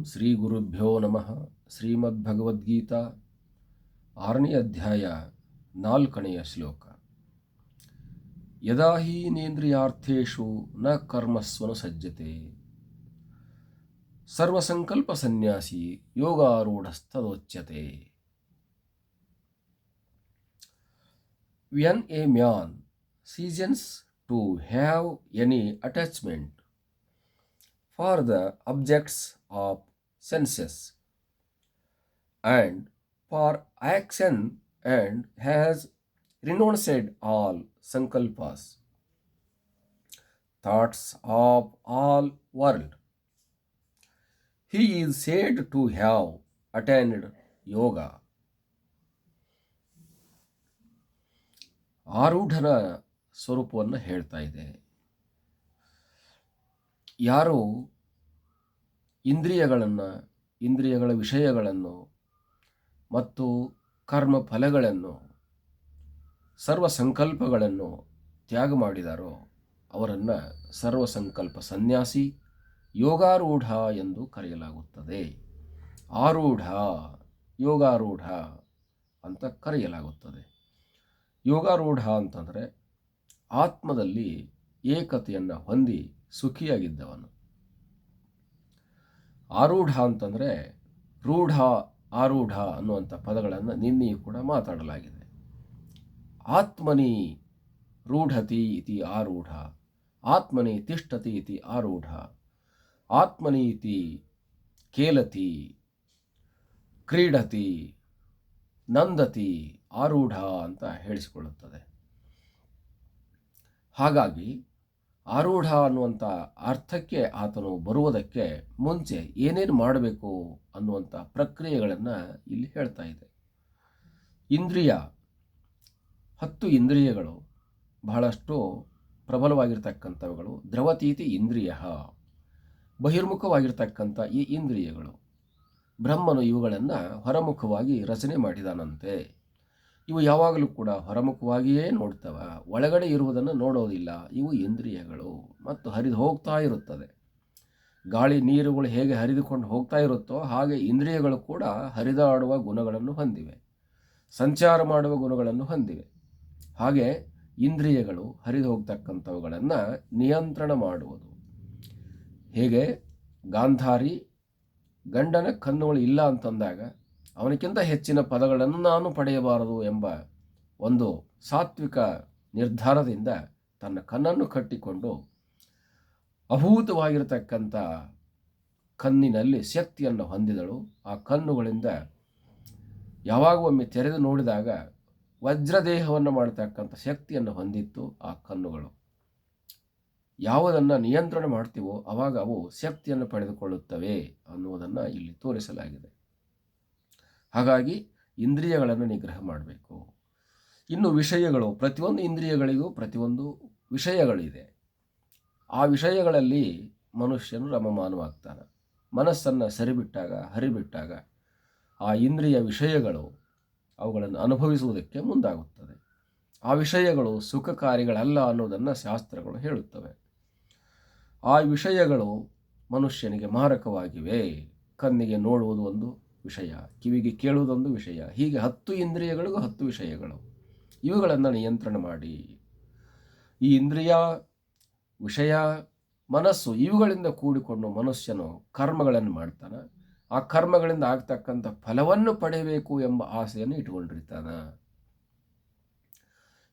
ಶ್ರೀ ಗುರುಭ್ಯೋ ನಮಃ. ಶ್ರೀಮದ್ಭಗವದ್ಗೀತಾ 6ನೇ ಅಧ್ಯಾಯ 4ನೆಯ ಶ್ಲೋಕ. ಯದಾ ಹೀನೇಂದ್ರಿಯಾರ್ಥೇಷು ನ ಕರ್ಮಸ್ವನು ಸಜ್ಜತೆ ಸರ್ವಸಂಕಲ್ಪ ಸನ್ಯಾಸಿ ಯೋಗಾರೂಢಸ್ತದೋಚ್ಯತೆ. When a man ceases to have any attachment for the objects of senses and for action and has renounced all sankalpas, thoughts of all world, he is said to have attained yoga. ಆರೂಢನ ಸ್ವರೂಪವನ್ನು ಹೇಳ್ತಾ ಇದೆ. ಯಾರು ಇಂದ್ರಿಯಗಳ ವಿಷಯಗಳನ್ನು ಮತ್ತು ಕರ್ಮ ಫಲಗಳನ್ನು ಸರ್ವಸಂಕಲ್ಪಗಳನ್ನು ತ್ಯಾಗ ಮಾಡಿದಾರೋ ಅವರನ್ನು ಸರ್ವಸಂಕಲ್ಪ ಸನ್ಯಾಸಿ ಯೋಗಾರೂಢ ಎಂದು ಕರೆಯಲಾಗುತ್ತದೆ. ಆರೂಢ, ಯೋಗಾರೂಢ ಅಂತ ಕರೆಯಲಾಗುತ್ತದೆ. ಯೋಗಾರೂಢ ಅಂತಂದರೆ ಆತ್ಮದಲ್ಲಿ ಏಕತೆಯನ್ನು ಹೊಂದಿ ಸುಖಿಯಾಗಿದ್ದವನು. ಆರೂಢ ಅಂತಂದರೆ ರೂಢ, ಆರೂಢ ಅನ್ನುವಂಥ ಪದಗಳನ್ನು ನಿನ್ನೆಯೂ ಕೂಡ ಮಾತಾಡಲಾಗಿದೆ. ಆತ್ಮನಿ ರೂಢತಿ ಇತಿ ಆರೂಢ, ಆತ್ಮನಿ ತಿಷ್ಠತಿ ಇತಿ ಆರೂಢ, ಆತ್ಮನಿ ಇತಿ ಕೇಲತಿ, ಕ್ರೀಡತಿ, ನಂದತಿ, ಆರೂಢ ಅಂತ ಹೇಳಿಸಿಕೊಳ್ಳುತ್ತದೆ. ಹಾಗಾಗಿ ಆರೂಢ ಅನ್ನುವಂಥ ಅರ್ಥಕ್ಕೆ ಆತನು ಬರುವುದಕ್ಕೆ ಮುಂಚೆ ಏನೇನು ಮಾಡಬೇಕು ಅನ್ನುವಂಥ ಪ್ರಕ್ರಿಯೆಗಳನ್ನು ಇಲ್ಲಿ ಹೇಳ್ತಾ ಇದೆ. 10 ಇಂದ್ರಿಯಗಳು ಬಹಳಷ್ಟು ಪ್ರಬಲವಾಗಿರ್ತಕ್ಕಂಥವುಗಳು. ದ್ರವತೀತಿ ಇಂದ್ರಿಯ, ಬಹಿರ್ಮುಖವಾಗಿರ್ತಕ್ಕಂಥ ಈ ಇಂದ್ರಿಯಗಳು. ಬ್ರಹ್ಮನು ಇವುಗಳನ್ನು ಹೊರಮುಖವಾಗಿ ರಚನೆ ಮಾಡಿದಾನಂತೆ. ಇವು ಯಾವಾಗಲೂ ಕೂಡ ಹೊರಮುಖವಾಗಿಯೇ ನೋಡ್ತವೆ, ಒಳಗಡೆ ಇರುವುದನ್ನು ನೋಡೋದಿಲ್ಲ. ಇವು ಇಂದ್ರಿಯಗಳು ಮತ್ತು ಹರಿದು ಹೋಗ್ತಾ ಇರುತ್ತದೆ. ಗಾಳಿ ನೀರುಗಳು ಹೇಗೆ ಹರಿದುಕೊಂಡು ಹೋಗ್ತಾ ಇರುತ್ತೋ ಹಾಗೆ ಇಂದ್ರಿಯಗಳು ಕೂಡ ಹರಿದಾಡುವ ಗುಣಗಳನ್ನು ಹೊಂದಿವೆ, ಸಂಚಾರ ಮಾಡುವ ಗುಣಗಳನ್ನು ಹೊಂದಿವೆ. ಹಾಗೆ ಇಂದ್ರಿಯಗಳು ಹರಿದು ಹೋಗ್ತಕ್ಕಂಥವುಗಳನ್ನು ನಿಯಂತ್ರಣ ಮಾಡುವುದು ಹೇಗೆ? ಗಾಂಧಾರಿ ಗಂಡನ ಕಣ್ಣುಗಳು ಇಲ್ಲ ಅಂತಂದಾಗ ಅವನಿಗಿಂತ ಹೆಚ್ಚಿನ ಪದಗಳನ್ನು ನಾನು ಪಡೆಯಬಾರದು ಎಂಬ ಒಂದು ಸಾತ್ವಿಕ ನಿರ್ಧಾರದಿಂದ ತನ್ನ ಕಣ್ಣನ್ನು ಕಟ್ಟಿಕೊಂಡು ಅಭೂತವಾಗಿರತಕ್ಕಂಥ ಕಣ್ಣಿನಲ್ಲಿ ಶಕ್ತಿಯನ್ನು ಹೊಂದಿದಳು. ಆ ಕಣ್ಣುಗಳಿಂದ ಯಾವಾಗ ಒಮ್ಮೆ ತೆರೆದು ನೋಡಿದಾಗ ವಜ್ರದೇಹವನ್ನು ಮಾಡತಕ್ಕಂಥ ಶಕ್ತಿಯನ್ನು ಹೊಂದಿತ್ತು ಆ ಕಣ್ಣುಗಳು. ಯಾವುದನ್ನು ನಿಯಂತ್ರಣ ಮಾಡ್ತೀವೋ ಆವಾಗ ಅವು ಶಕ್ತಿಯನ್ನು ಪಡೆದುಕೊಳ್ಳುತ್ತವೆ ಅನ್ನುವುದನ್ನು ಇಲ್ಲಿ ತೋರಿಸಲಾಗಿದೆ. ಹಾಗಾಗಿ ಇಂದ್ರಿಯಗಳನ್ನು ನಿಗ್ರಹ ಮಾಡಬೇಕು. ಇನ್ನು ವಿಷಯಗಳು, ಪ್ರತಿಯೊಂದು ಇಂದ್ರಿಯಗಳಿಗೂ ಪ್ರತಿಯೊಂದು ವಿಷಯಗಳಿದೆ. ಆ ವಿಷಯಗಳಲ್ಲಿ ಮನುಷ್ಯನು ರಮಮಾನವಾಗ್ತಾನೆ. ಮನಸ್ಸನ್ನು ಹರಿಬಿಟ್ಟಾಗ ಆ ಇಂದ್ರಿಯ ವಿಷಯಗಳು ಅವುಗಳನ್ನು ಅನುಭವಿಸುವುದಕ್ಕೆ ಮುಂದಾಗುತ್ತದೆ. ಆ ವಿಷಯಗಳು ಸುಖಕಾರಿಗಳಲ್ಲ ಅನ್ನೋದನ್ನು ಶಾಸ್ತ್ರಗಳು ಹೇಳುತ್ತವೆ. ಆ ವಿಷಯಗಳು ಮನುಷ್ಯನಿಗೆ ಮಾರಕವಾಗಿವೆ. ಕಣ್ಣಿಗೆ ನೋಡುವುದು ಒಂದು ವಿಷಯ, ಕಿವಿಗೆ ಕೇಳುವುದೊಂದು ವಿಷಯ, ಹೀಗೆ 10 ಇಂದ್ರಿಯಗಳಿಗೂ 10 ವಿಷಯಗಳು. ಇವುಗಳನ್ನು ನಿಯಂತ್ರಣ ಮಾಡಿ ಈ ಇಂದ್ರಿಯ, ವಿಷಯ, ಮನಸ್ಸು ಇವುಗಳಿಂದ ಕೂಡಿಕೊಂಡು ಮನುಷ್ಯನು ಕರ್ಮಗಳನ್ನು ಮಾಡ್ತಾನೆ. ಆ ಕರ್ಮಗಳಿಂದ ಆಗ್ತಕ್ಕಂಥ ಫಲವನ್ನು ಪಡೆಯಬೇಕು ಎಂಬ ಆಸೆಯನ್ನು ಇಟ್ಕೊಂಡಿರ್ತಾನೆ.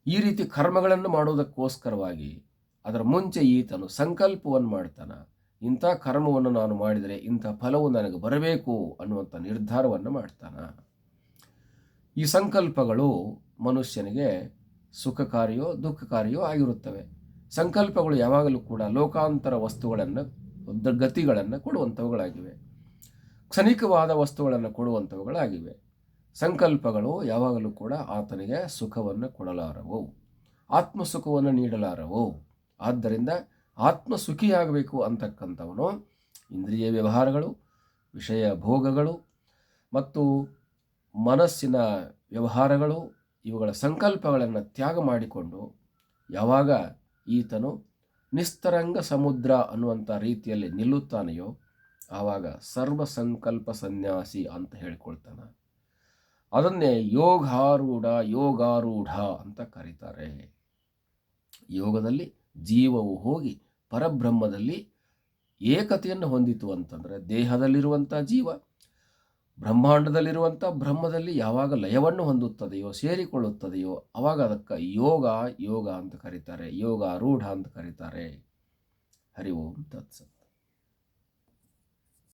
ಈ ರೀತಿ ಕರ್ಮಗಳನ್ನು ಮಾಡುವುದಕ್ಕೋಸ್ಕರವಾಗಿ ಅದರ ಮುಂಚೆ ಈತನು ಸಂಕಲ್ಪವನ್ನು ಮಾಡ್ತಾನೆ. ಇಂಥ ಕರ್ಮವನ್ನು ನಾನು ಮಾಡಿದರೆ ಇಂಥ ಫಲವು ನನಗೆ ಬರಬೇಕು ಅನ್ನುವಂಥ ನಿರ್ಧಾರವನ್ನು ಮಾಡ್ತಾನೆ. ಈ ಸಂಕಲ್ಪಗಳು ಮನುಷ್ಯನಿಗೆ ಸುಖಕಾರಿಯೋ ದುಃಖಕಾರಿಯೋ ಆಗಿರುತ್ತವೆ. ಸಂಕಲ್ಪಗಳು ಯಾವಾಗಲೂ ಕೂಡ ಲೋಕಾಂತರ ವಸ್ತುಗಳನ್ನು, ಗತಿಗಳನ್ನು ಕೊಡುವಂಥವುಗಳಾಗಿವೆ, ಕ್ಷಣಿಕವಾದ ವಸ್ತುಗಳನ್ನು ಕೊಡುವಂಥವುಗಳಾಗಿವೆ. ಸಂಕಲ್ಪಗಳು ಯಾವಾಗಲೂ ಕೂಡ ಆತನಿಗೆ ಸುಖವನ್ನು ಕೊಡಲಾರವು, ಆತ್ಮಸುಖವನ್ನು ನೀಡಲಾರವು. ಆದ್ದರಿಂದ ಆತ್ಮಸುಖಿಯಾಗಬೇಕು ಅಂತಕ್ಕಂಥವನು ಇಂದ್ರಿಯ ವ್ಯವಹಾರಗಳು, ವಿಷಯ ಭೋಗಗಳು ಮತ್ತು ಮನಸ್ಸಿನ ವ್ಯವಹಾರಗಳು ಇವುಗಳ ಸಂಕಲ್ಪಗಳನ್ನು ತ್ಯಾಗ ಮಾಡಿಕೊಂಡು ಯಾವಾಗ ಈತನು ನಿಸ್ತರಂಗ ಸಮುದ್ರ ಅನ್ನುವಂಥ ರೀತಿಯಲ್ಲಿ ನಿಲ್ಲುತ್ತಾನೆಯೋ ಆವಾಗ ಸರ್ವ ಸಂಕಲ್ಪ ಸನ್ಯಾಸಿ ಅಂತ ಹೇಳಿಕೊಳ್ತಾನೆ. ಅದನ್ನೇ ಯೋಗಾರೂಢ ಅಂತ ಕರೀತಾರೆ. ಯೋಗದಲ್ಲಿ ಜೀವವು ಹೋಗಿ ಪರಬ್ರಹ್ಮದಲ್ಲಿ ಏಕತೆಯನ್ನು ಹೊಂದಿತು ಅಂತಂದರೆ, ದೇಹದಲ್ಲಿರುವಂಥ ಜೀವ ಬ್ರಹ್ಮಾಂಡದಲ್ಲಿರುವಂಥ ಬ್ರಹ್ಮದಲ್ಲಿ ಯಾವಾಗ ಲಯವನ್ನು ಹೊಂದುತ್ತದೆಯೋ, ಸೇರಿಕೊಳ್ಳುತ್ತದೆಯೋ, ಆವಾಗ ಅದಕ್ಕೆ ಯೋಗ ಅಂತ ಕರೀತಾರೆ, ಯೋಗಾರೂಢ ಅಂತ ಕರೀತಾರೆ. ಹರಿ ಓಂ ತತ್ಸತ್.